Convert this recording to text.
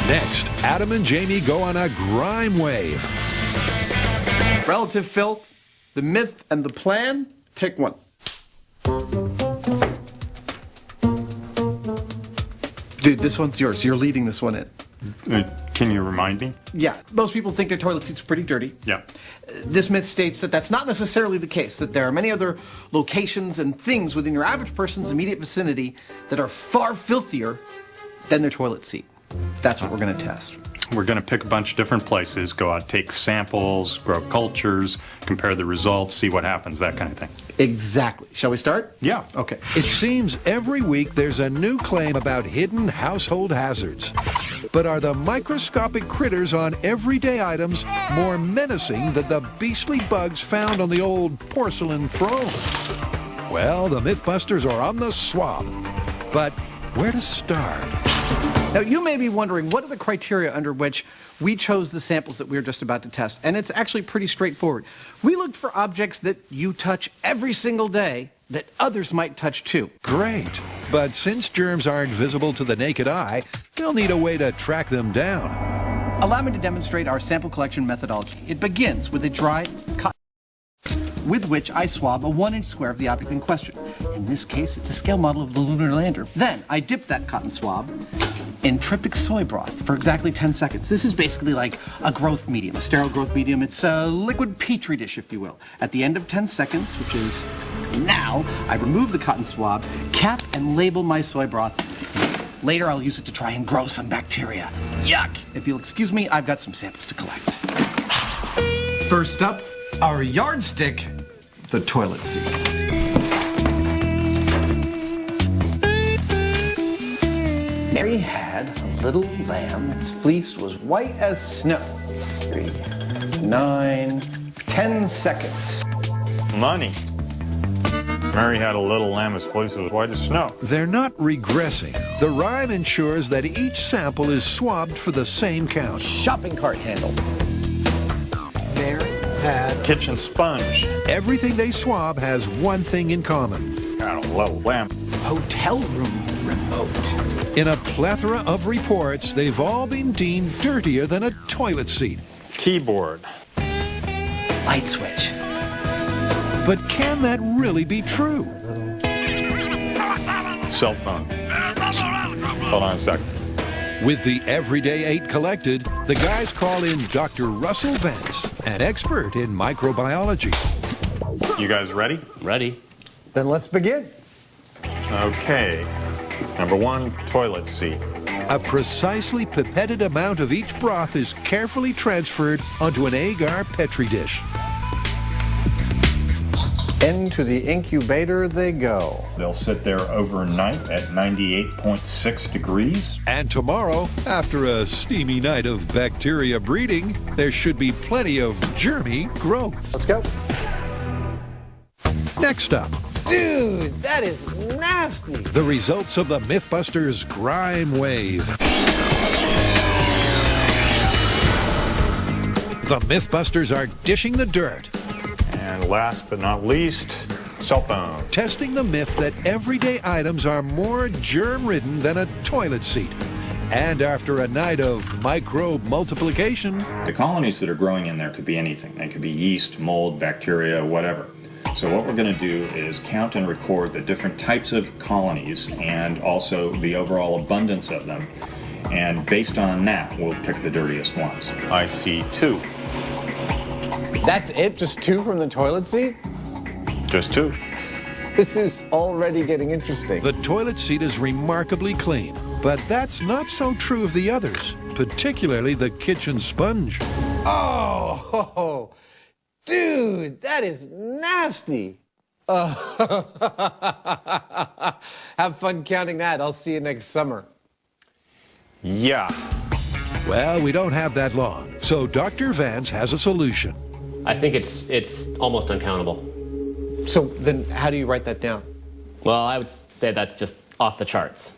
Next, Adam and Jamie go on a grime wave. Relative filth, the myth and the plan, take one. Dude, this one's yours. You're leading this one in. Can you remind me? Yeah, most people think their toilet seat's pretty dirty. Yeah. This myth states that that's not necessarily the case, that there are many other locations and things within your average person's immediate vicinity that are far filthier than their toilet seat. That's what we're going to test. We're going to pick a bunch of different places, go out, take samples, grow cultures, compare the results, see what happens, that kind of thing. Exactly. Shall we start? Yeah. Okay. It seems every week there's a new claim about hidden household hazards. But are the microscopic critters on everyday items more menacing than the beastly bugs found on the old porcelain throne? Well, the Mythbusters are on the swab. But where to start? Now, you may be wondering, what are the criteria under which we chose the samples that we're just about to test? And it's actually pretty straightforward. We looked for objects that you touch every single day that others might touch too. Great. But since germs aren't visible to the naked eye, they'll need a way to track them down. Allow me to demonstrate our sample collection methodology. It begins with a dry cotton with which I swab a 1-inch square of the object in question. In this case, it's a scale model of the lunar lander. Then I dip that cotton swab in tryptic soy broth for exactly 10 seconds. This is basically like a growth medium, a sterile growth medium. It's a liquid petri dish, if you will. At the end of 10 seconds, which is now, I remove the cotton swab, cap and label my soy broth. Later, I'll use it to try and grow some bacteria. Yuck! If you'll excuse me, I've got some samples to collect. First up, our yardstick, the toilet seat. Mary had a little lamb. Its fleece was white as snow. 3, 9, 10 seconds. Money. Mary had a little lamb whose fleece was white as snow. They're not regressing. The rhyme ensures that each sample is swabbed for the same count. Shopping cart handle. Mary had Kitchen sponge. Everything they swab has one thing in common. Had a little lamb. hotel room remote. In a plethora of reports, they've all been deemed dirtier than a toilet seat. Keyboard. Light switch. But can that really be true? Cell phone. Hold on a second. With the Everyday 8 collected, the guys call in Dr. Russell Vance, an expert in microbiology. You guys ready? Ready. Then let's begin. Okay. Number 1, toilet seat. A precisely pipetted amount of each broth is carefully transferred onto an agar Petri dish. Into the incubator they go. They'll sit there overnight at 98.6 degrees. And tomorrow, after a steamy night of bacteria breeding, there should be plenty of germy growth. Let's go. Next up, Dude, that is nasty. the results of the Mythbusters grime wave. The Mythbusters are dishing the dirt, And last but not least, cell phone. testing the myth that everyday items are more germ-ridden than a toilet seat. And after a night of microbe multiplication, The colonies that are growing in there could be anything. They could be yeast, mold, bacteria, whatever. So what we're going to do is count and record the different types of colonies and also the overall abundance of them. And based on that, we'll pick the dirtiest ones. I see 2. That's it? Just 2 from the toilet seat? Just 2. This is already getting interesting. the toilet seat is remarkably clean. But that's not so true of the others, particularly the kitchen sponge. Oh, dude, that is nasty. Have fun counting that. I'll see you next summer. Yeah. Well, we don't have that long, so Dr. Vance has a solution. I think it's almost uncountable. So then how do you write that down? Well, I would say that's just off the charts.